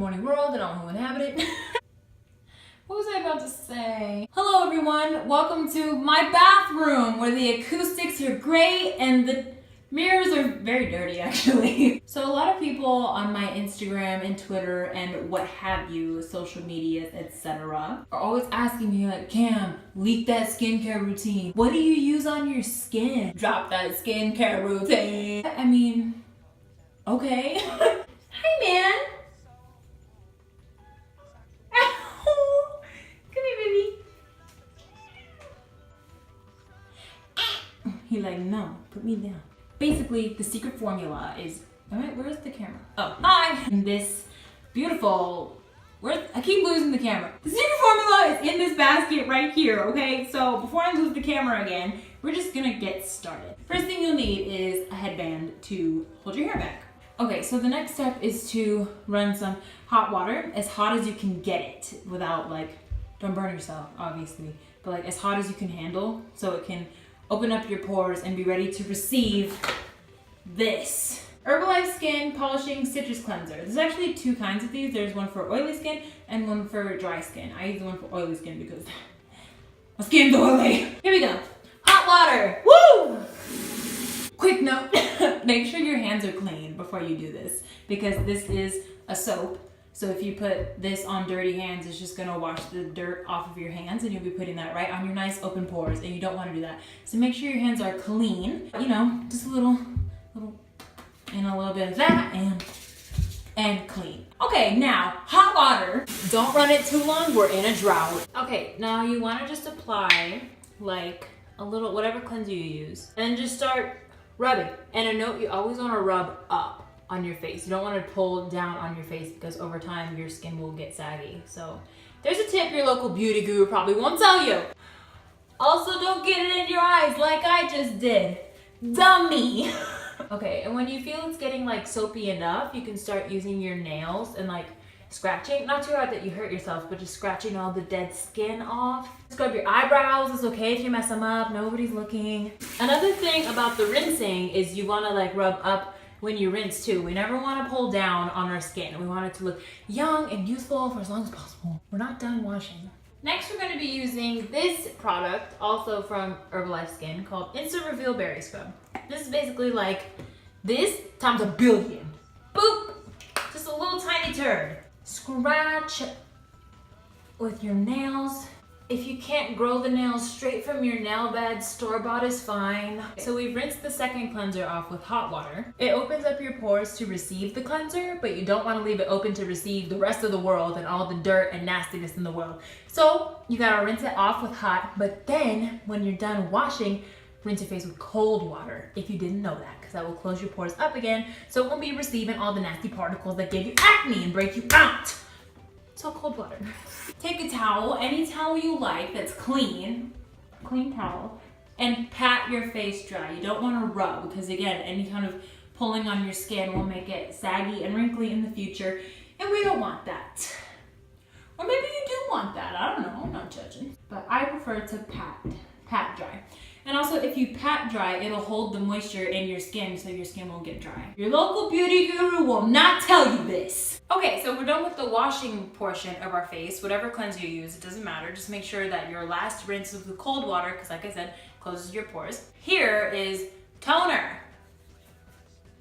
morning world and all who inhabit it. What was I about to say? Hello everyone, welcome to my bathroom where the acoustics are great and the mirrors are very dirty actually. So a lot of people on my Instagram and Twitter and what have you, social medias, etc. are always asking me like, Cam, leak that skincare routine. What do you use on your skin? Drop that skincare routine. I mean, okay. Hi man. He like, no, put me down. Basically, the secret formula is, alright, where's the camera? Oh, hi! And this beautiful, I keep losing the camera. The secret formula is in this basket right here, okay? So before I lose the camera again, we're just gonna get started. First thing you'll need is a headband to hold your hair back. Okay, so the next step is to run some hot water, as hot as you can get it, without like, don't burn yourself, obviously, but like as hot as you can handle, so it can open up your pores and be ready to receive this. Herbalife Skin Polishing Citrus Cleanser. There's actually two kinds of these. There's one for oily skin and one for dry skin. I use the one for oily skin because my skin's oily. Here we go. Hot water. Woo! Quick note, make sure your hands are clean before you do this because this is a soap. So if you put this on dirty hands, it's just gonna wash the dirt off of your hands and you'll be putting that right on your nice open pores and you don't wanna do that. So make sure your hands are clean, you know, just a little, and a little bit of that and clean. Okay, now, hot water. Don't run it too long, we're in a drought. Okay, now you wanna just apply like a little, whatever cleanser you use, and just start rubbing. And a note, you always wanna rub up on your face. You don't want to pull down on your face because over time your skin will get saggy. So there's a tip your local beauty guru probably won't tell you. Also, don't get it in your eyes like I just did. Dummy. Okay, and when you feel it's getting like soapy enough, you can start using your nails and like scratching. Not too hard that you hurt yourself, but just scratching all the dead skin off. Scrub your eyebrows. It's okay if you mess them up. Nobody's looking. Another thing about the rinsing is you want to like rub up when you rinse too. We never want to pull down on our skin. We want it to look young and youthful for as long as possible. We're not done washing. Next, we're going to be using this product, also from Herbalife Skin, called Instant Reveal Berry Scrub. This is basically like this times a billion. Boop! Just a little tiny turd. Scratch with your nails. If you can't grow the nails straight from your nail bed, store-bought is fine. So we've rinsed the second cleanser off with hot water. It opens up your pores to receive the cleanser, but you don't want to leave it open to receive the rest of the world and all the dirt and nastiness in the world. So you gotta rinse it off with hot, but then when you're done washing, rinse your face with cold water, if you didn't know that, because that will close your pores up again, so it won't be receiving all the nasty particles that give you acne and break you out. It's all cold water. Take a towel, any towel you like that's clean towel, and pat your face dry. You don't want to rub because again, any kind of pulling on your skin will make it saggy and wrinkly in the future, and we don't want that. Or maybe you do want that, I don't know, I'm not judging. But I prefer to pat dry. And also, if you pat dry, it'll hold the moisture in your skin so your skin won't get dry. Your local beauty guru will not tell you this. Okay, so we're done with the washing portion of our face. Whatever cleanser you use, it doesn't matter. Just make sure that your last rinse is with cold water, because like I said, closes your pores. Here is toner.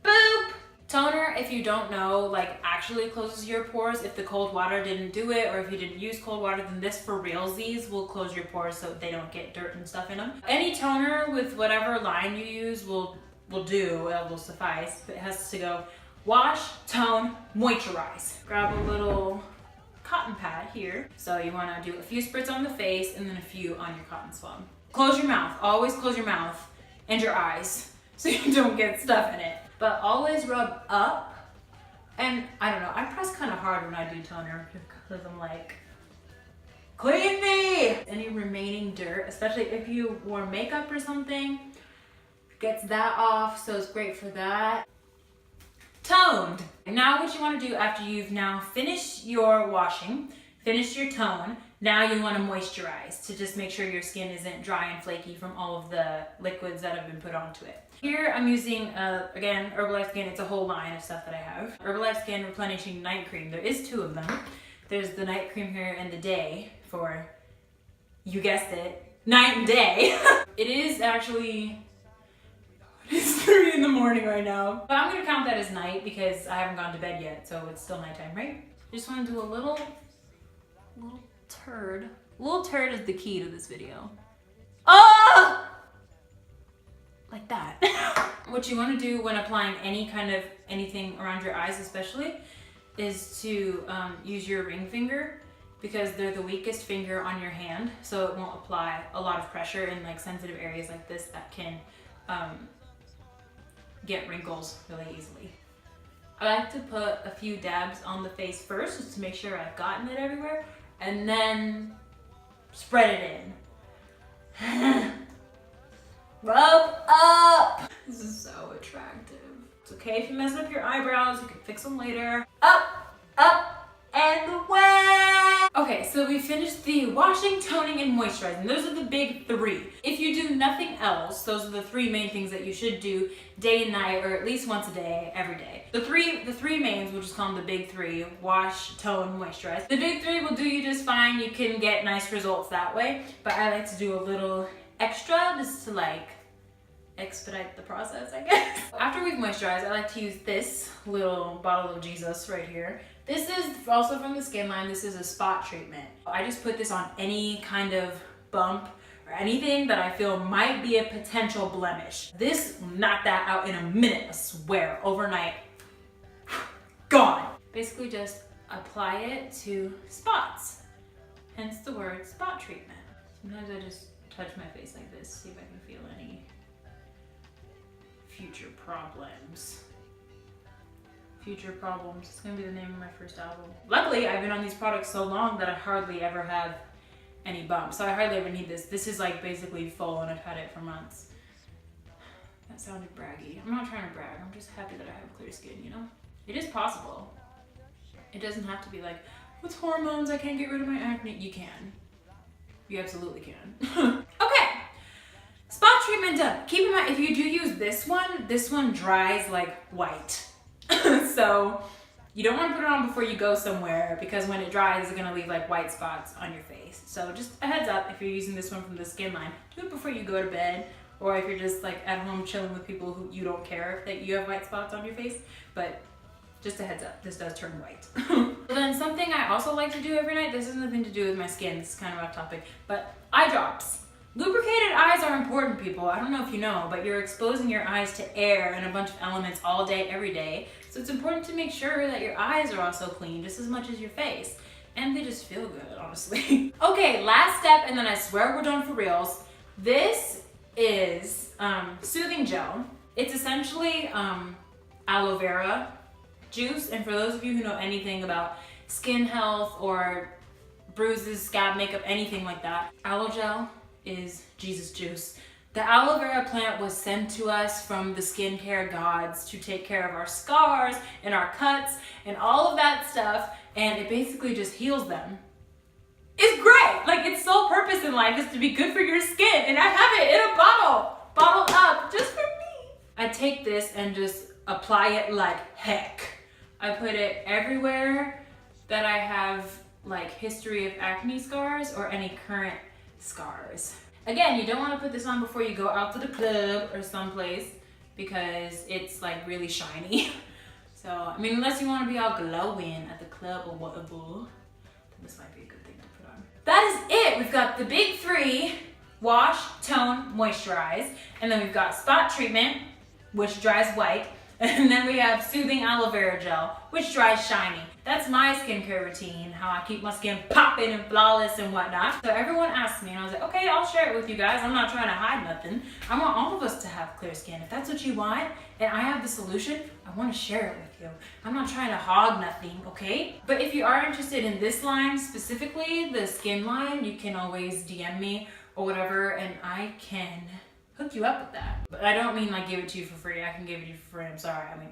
Boop! Toner, if you don't know, like actually closes your pores. If the cold water didn't do it, or if you didn't use cold water, then this for realsies will close your pores so they don't get dirt and stuff in them. Any toner with whatever line you use will do, it will suffice. It has to go wash, tone, moisturize. Grab a little cotton pad here. So you wanna do a few spritz on the face and then a few on your cotton swab. Close your mouth, always close your mouth and your eyes so you don't get stuff in it. But always rub up, and I don't know, I press kind of hard when I do toner because I'm like, clean me! Any remaining dirt, especially if you wore makeup or something, gets that off, so it's great for that. Toned. Now what you want to do after you've now finished your washing, Finished your tone. Now you want to moisturize to just make sure your skin isn't dry and flaky from all of the liquids that have been put onto it. Here I'm using, again, Herbalife Skin. It's a whole line of stuff that I have. Herbalife Skin Replenishing Night Cream. There is 2 of them. There's the night cream here and the day for, you guessed it, night and day. It is actually, it's 3 in the morning right now. But I'm gonna count that as night because I haven't gone to bed yet, so it's still nighttime, right? Just wanna do a little turd. Little turd is the key to this video. Oh! Like that. What you want to do when applying any kind of anything around your eyes especially is to use your ring finger, because they're the weakest finger on your hand, so it won't apply a lot of pressure in like sensitive areas like this that can get wrinkles really easily. I like to put a few dabs on the face first just to make sure I've gotten it everywhere, and then spread it in. Rub up! This is so attractive. It's okay if you mess up your eyebrows, you can fix them later. Up, up, and away! Okay, so we finished the washing, toning, and moisturizing. Those are the big 3. If you do nothing else, those are the 3 main things that you should do day and night, or at least once a day, every day. The three mains, we'll just call them the big 3, wash, tone, moisturize. The big 3 will do you just fine. You can get nice results that way, but I like to do a little extra just to like expedite the process, I guess. After we've moisturized, I like to use this little bottle of Jesus right here. This is also from the Skin line. This is a spot treatment. I just put this on any kind of bump or anything that I feel might be a potential blemish. This will knock that out in a minute, I swear. Overnight, gone. Basically just apply it to spots, hence the word spot treatment. Sometimes I just touch my face like this, see if I can feel any future problems. Future Problems. It's gonna be the name of my first album. Luckily, I've been on these products so long that I hardly ever have any bumps, so I hardly ever need this. This is like basically full and I've had it for months. That sounded braggy. I'm not trying to brag, I'm just happy that I have clear skin, you know? It is possible. It doesn't have to be like, with hormones, I can't get rid of my acne. You can. You absolutely can. Okay, spot treatment done. Keep in mind, if you do use this one dries like white. So you don't want to put it on before you go somewhere, because when it dries, it's gonna leave like white spots on your face. So just a heads up, if you're using this one from the Skin line, do it before you go to bed, or if you're just like at home chilling with people who you don't care that you have white spots on your face. But just a heads up, this does turn white. So then something I also like to do every night, this has nothing to do with my skin, this is kind of off topic, but eye drops. Lubricated eyes are important, people. I don't know if you know, but you're exposing your eyes to air and a bunch of elements all day, every day. So it's important to make sure that your eyes are also clean just as much as your face. And they just feel good, honestly. Okay, last step, and then I swear we're done for reals. This is soothing gel. It's essentially aloe vera juice. And for those of you who know anything about skin health or bruises, scab, makeup, anything like that, aloe gel is Jesus juice. The aloe vera plant was sent to us from the skincare gods to take care of our scars and our cuts and all of that stuff, and it basically just heals them. It's great! Like, its sole purpose in life is to be good for your skin, and I have it in a bottle, bottled up, just for me. I take this and just apply it like heck. I put it everywhere that I have like history of acne scars or any current scars. Again, you don't want to put this on before you go out to the club or someplace because it's like really shiny. So, I mean, unless you want to be all glowing at the club or whatever, then this might be a good thing to put on. That is it. We've got the big 3, wash, tone, moisturize. And then we've got spot treatment, which dries white. And then we have soothing aloe vera gel, which dries shiny. That's my skincare routine, how I keep my skin popping and flawless and whatnot. So everyone asked me, and I was like, okay, I'll share it with you guys. I'm not trying to hide nothing. I want all of us to have clear skin. If that's what you want, and I have the solution, I want to share it with you. I'm not trying to hog nothing, okay? But if you are interested in this line, specifically the Skin line, you can always DM me or whatever, and I can hook you up with that. But I don't mean like give it to you for free. I can give it to you for free. I'm sorry. I mean,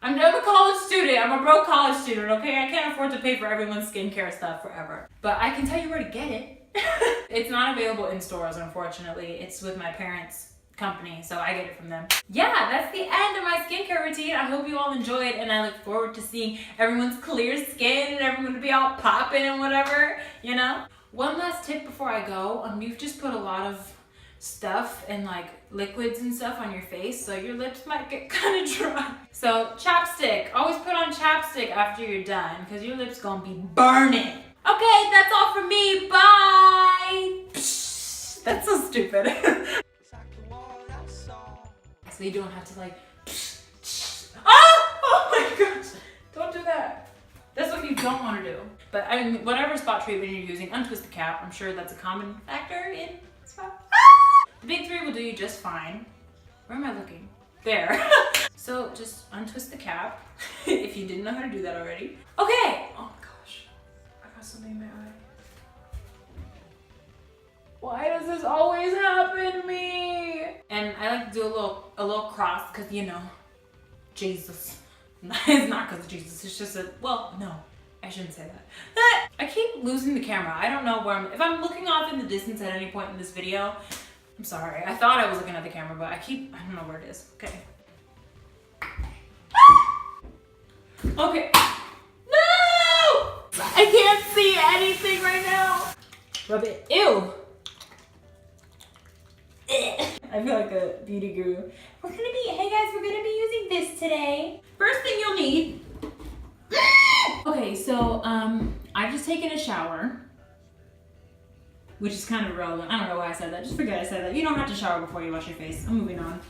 I'm a college student. I'm a broke college student, okay? I can't afford to pay for everyone's skincare stuff forever. But I can tell you where to get it. It's not available in stores, unfortunately. It's with my parents' company, so I get it from them. Yeah, that's the end of my skincare routine. I hope you all enjoyed, and I look forward to seeing everyone's clear skin and everyone to be all popping and whatever, you know? One last tip before I go. You've just put a lot of stuff and like liquids and stuff on your face, so your lips might get kind of dry. So chapstick, always put on chapstick after you're done because your lips gonna be burning. Okay, that's all from me. Bye. That's so stupid. So you don't have to like oh my gosh, don't do that. That's what you don't want to do. But I mean, whatever spot treatment you're using, untwist the cap. I'm sure that's a common factor in spot. The big three will do you just fine. Where am I looking? There. So just untwist the cap if you didn't know how to do that already. Okay. Oh my gosh, I got something in my eye. Why does this always happen to me? And I like to do a little cross because, you know, Jesus. It's not because of Jesus. It's just well, no, I shouldn't say that. I keep losing the camera. I don't know where if I'm looking off in the distance at any point in this video, I'm sorry. I thought I was looking at the camera, but I don't know where it is. Okay. Okay. No! I can't see anything right now. Rub it. Ew. I feel like a beauty guru. Hey guys, we're gonna be using this today. First thing you'll need. Okay, so I've just taken a shower, which is kind of irrelevant. I don't know why I said that. Just forget I said that. You don't have to shower before you wash your face. I'm moving on.